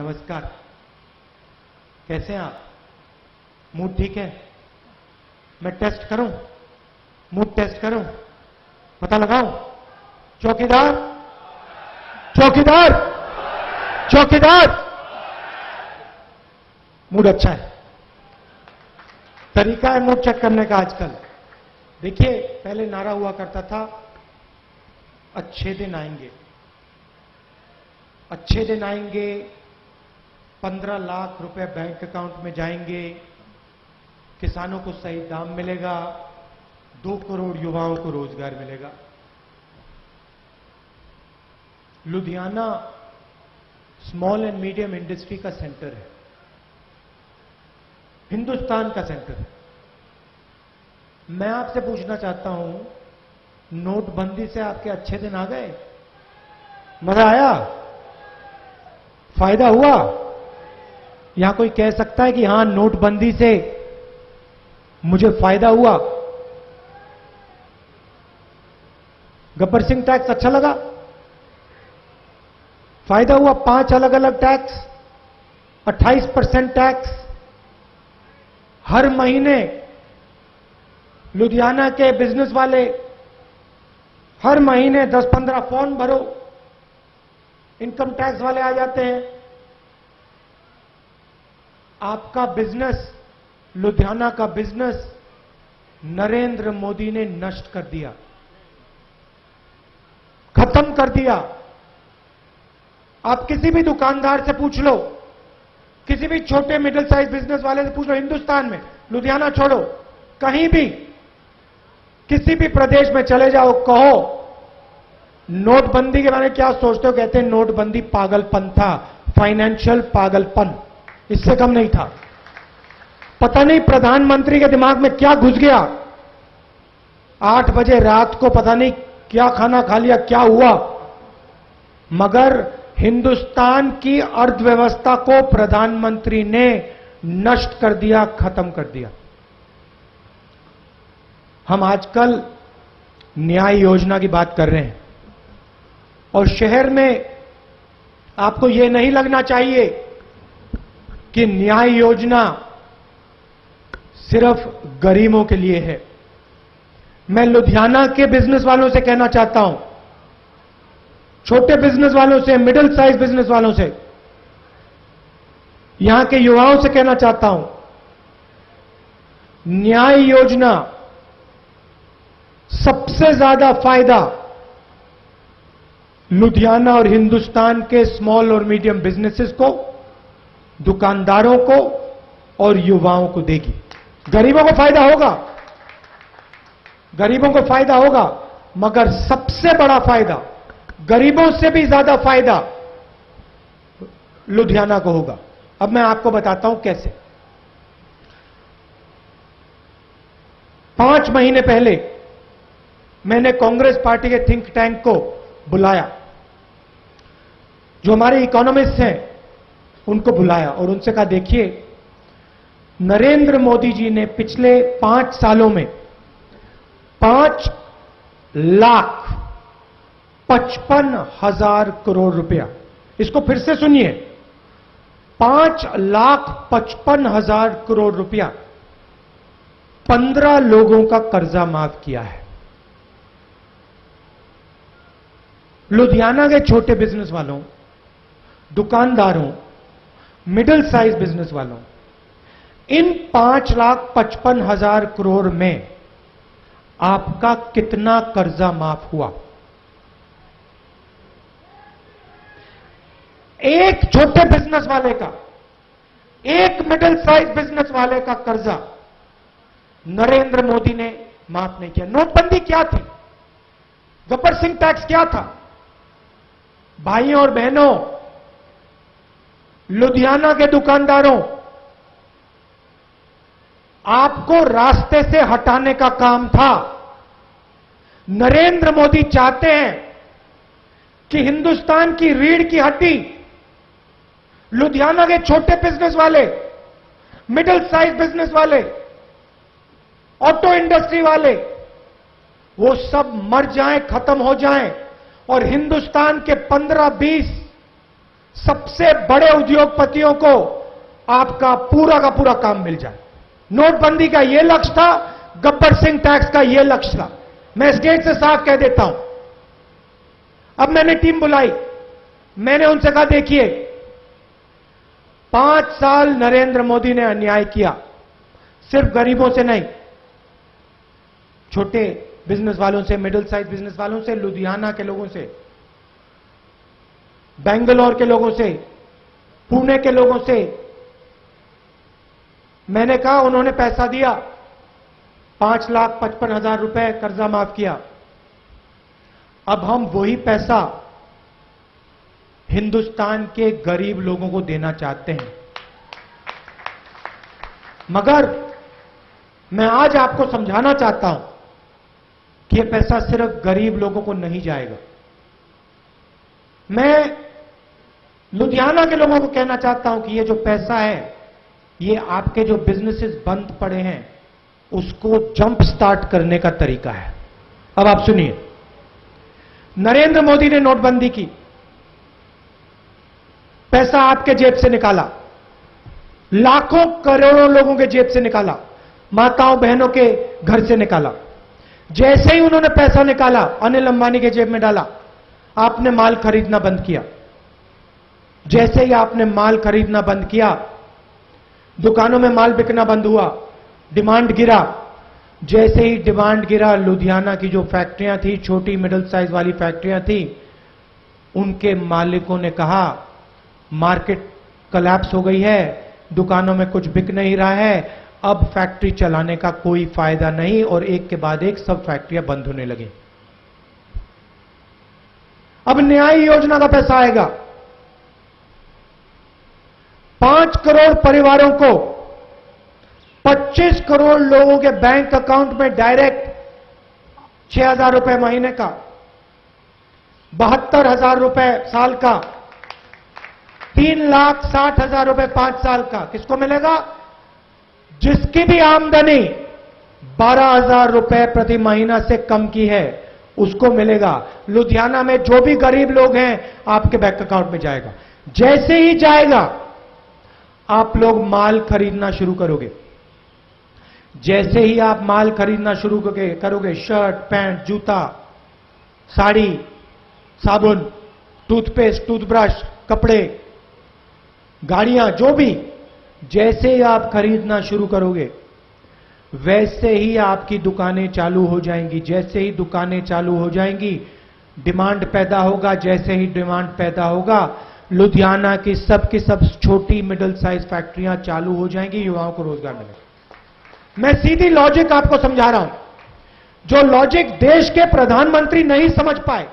नमस्कार। कैसे हैं आप? मूड ठीक है? मैं टेस्ट करूं? मूड टेस्ट करूं? पता लगाऊं? चौकीदार, चौकीदार, चौकीदार। मूड अच्छा है। तरीका है मूड चेक करने का आजकल। देखिए, पहले नारा हुआ करता था, अच्छे दिन आएंगे, अच्छे दिन आएंगे, 15 लाख रुपए बैंक अकाउंट में जाएंगे, किसानों को सही दाम मिलेगा, 2 करोड़ युवाओं को रोजगार मिलेगा। Ludhiana small and medium industry का सेंटर है, हिंदुस्तान का सेंटर है। मैं आपसे पूछना चाहता हूं, नोटबंदी से आपके अच्छे दिन आ गए? मजा आया? फायदा हुआ? यहां कोई कह सकता है कि हां, नोटबंदी से मुझे फायदा हुआ? गब्बर सिंह टैक्स अच्छा लगा? फायदा हुआ? 5 अलग अलग टैक्स, 28% टैक्स। हर महीने लुधियाना के बिजनेस वाले हर महीने 10-15 फॉर्म भरो, इनकम टैक्स वाले आ जाते हैं। आपका बिजनेस, लुधियाना का बिजनेस नरेंद्र मोदी ने नष्ट कर दिया, खत्म कर दिया। आप किसी भी दुकानदार से पूछ लो, किसी भी छोटे मिडिल साइज बिजनेस वाले से पूछ लो, हिंदुस्तान में, लुधियाना छोड़ो, कहीं भी किसी भी प्रदेश में चले जाओ, कहो नोटबंदी के बारे में क्या सोचते हो? कहते हैं नोटबंदी पागलपन था, फाइनेंशियल पागलपन, इससे कम नहीं था। पता नहीं प्रधानमंत्री के दिमाग में क्या घुस गया, 8 बजे रात को पता नहीं क्या खाना खा लिया, क्या हुआ, मगर हिंदुस्तान की अर्थव्यवस्था को प्रधानमंत्री ने नष्ट कर दिया, खत्म कर दिया। हम आजकल न्याय योजना की बात कर रहे हैं, और शहर में आपको यह नहीं लगना चाहिए कि न्याय योजना सिर्फ गरीबों के लिए है। मैं लुधियाना के बिजनेस वालों से कहना चाहता हूं, छोटे बिजनेस वालों से, मिडिल साइज बिजनेस वालों से, यहां के युवाओं से कहना चाहता हूं, न्याय योजना सबसे ज्यादा फायदा लुधियाना और हिंदुस्तान के स्मॉल और मीडियम बिजनेसेस को, दुकानदारों को और युवाओं को देगी। गरीबों को फायदा होगा, गरीबों को फायदा होगा, मगर सबसे बड़ा फायदा, गरीबों से भी ज्यादा फायदा लुधियाना को होगा। अब मैं आपको बताता हूं कैसे। 5 महीने पहले मैंने कांग्रेस पार्टी के थिंक टैंक को बुलाया, जो हमारे इकोनॉमिस्ट हैं उनको बुलाया और उनसे कहा, देखिए, नरेंद्र मोदी जी ने पिछले 5 सालों में 5,55,000 करोड़ रुपया, इसको फिर से सुनिए, 5,55,000 करोड़ रुपया 15 लोगों का कर्जा माफ किया है। लुधियाना के छोटे बिजनेस वालों, दुकानदारों, मिडिल साइज बिजनेस वालों, इन 5,55,000 करोड़ में आपका कितना कर्जा माफ हुआ? एक छोटे बिजनेस वाले का, एक मिडिल साइज बिजनेस वाले का कर्जा नरेंद्र मोदी ने माफ नहीं किया। नोटबंदी क्या थी? गब्बर सिंह टैक्स क्या था? भाइयों और बहनों, लुधियाना के दुकानदारों, आपको रास्ते से हटाने का काम था। नरेंद्र मोदी चाहते हैं कि हिंदुस्तान की रीढ़ की हड्डी, लुधियाना के छोटे बिजनेस वाले, मिडिल साइज बिजनेस वाले, ऑटो इंडस्ट्री वाले, वो सब मर जाएं, खत्म हो जाएं, और हिंदुस्तान के 15-20 सबसे बड़े उद्योगपतियों को आपका पूरा का पूरा काम मिल जाए। नोटबंदी का यह लक्ष्य था, गब्बर सिंह टैक्स का यह लक्ष्य था। मैं स्टेट से साफ कह देता हूं। अब मैंने टीम बुलाई, मैंने उनसे कहा देखिए 5 साल नरेंद्र मोदी ने अन्याय किया, सिर्फ गरीबों से नहीं, छोटे बिजनेस वालों से, मिडिल साइज बिजनेस वालों से, लुधियाना के लोगों से, बेंगलोर के लोगों से, पुणे के लोगों से। मैंने कहा उन्होंने पैसा दिया, 5,55,000 रुपए कर्जा माफ किया। अब हम वही पैसा हिंदुस्तान के गरीब लोगों को देना चाहते हैं। मगर मैं आज आपको समझाना चाहता हूं कि यह पैसा सिर्फ गरीब लोगों को नहीं जाएगा। मैं लुधियाना के लोगों को कहना चाहता हूं कि यह जो पैसा है, ये आपके जो बिजनेसेस बंद पड़े हैं उसको जंप स्टार्ट करने का तरीका है। अब आप सुनिए, नरेंद्र मोदी ने नोटबंदी की, पैसा आपके जेब से निकाला, लाखों करोड़ों लोगों के जेब से निकाला, माताओं बहनों के घर से निकाला। जैसे ही उन्होंने पैसा निकाला, अनिल अंबानी के जेब में डाला, आपने माल खरीदना बंद किया। जैसे ही आपने माल खरीदना बंद किया, दुकानों में माल बिकना बंद हुआ, डिमांड गिरा। जैसे ही डिमांड गिरा, लुधियाना की जो फैक्ट्रियां थी, छोटी मिडिल साइज वाली फैक्ट्रियां थी, उनके मालिकों ने कहा मार्केट कोलैप्स हो गई है, दुकानों में कुछ बिक नहीं रहा है, अब फैक्ट्री चलाने का कोई फायदा नहीं, और एक के बाद एक सब फैक्ट्रियां बंद होने लगी। अब न्याय योजना का पैसा आएगा, 5 करोड़ परिवारों को 25 करोड़ लोगों के बैंक अकाउंट में डायरेक्ट 6,000 रुपए महीने का, 72,000 रुपए साल का, 3,60,000 रुपए 5 साल का। किसको मिलेगा? जिसकी भी आमदनी 12,000 रुपए प्रति महीना से कम की है उसको मिलेगा। लुधियाना में जो भी गरीब लोग हैं आपके बैंक अकाउंट में जाएगा। जैसे ही जाएगा आप लोग माल खरीदना शुरू करोगे। जैसे ही आप माल खरीदना शुरू करोगे, शर्ट, पैंट, जूता, साड़ी, साबुन, टूथपेस्ट, टूथब्रश, कपड़े, गाड़ियां, जो भी, जैसे ही आप खरीदना शुरू करोगे वैसे ही आपकी दुकानें चालू हो जाएंगी। जैसे ही दुकानें चालू हो जाएंगी डिमांड पैदा होगा। जैसे ही डिमांड पैदा होगा लुधियाना की सब छोटी मिडिल साइज फैक्ट्रियां चालू हो जाएंगी, युवाओं को रोजगार मिलेगा। मैं सीधी लॉजिक आपको समझा रहा हूं, जो लॉजिक देश के प्रधानमंत्री नहीं समझ पाए।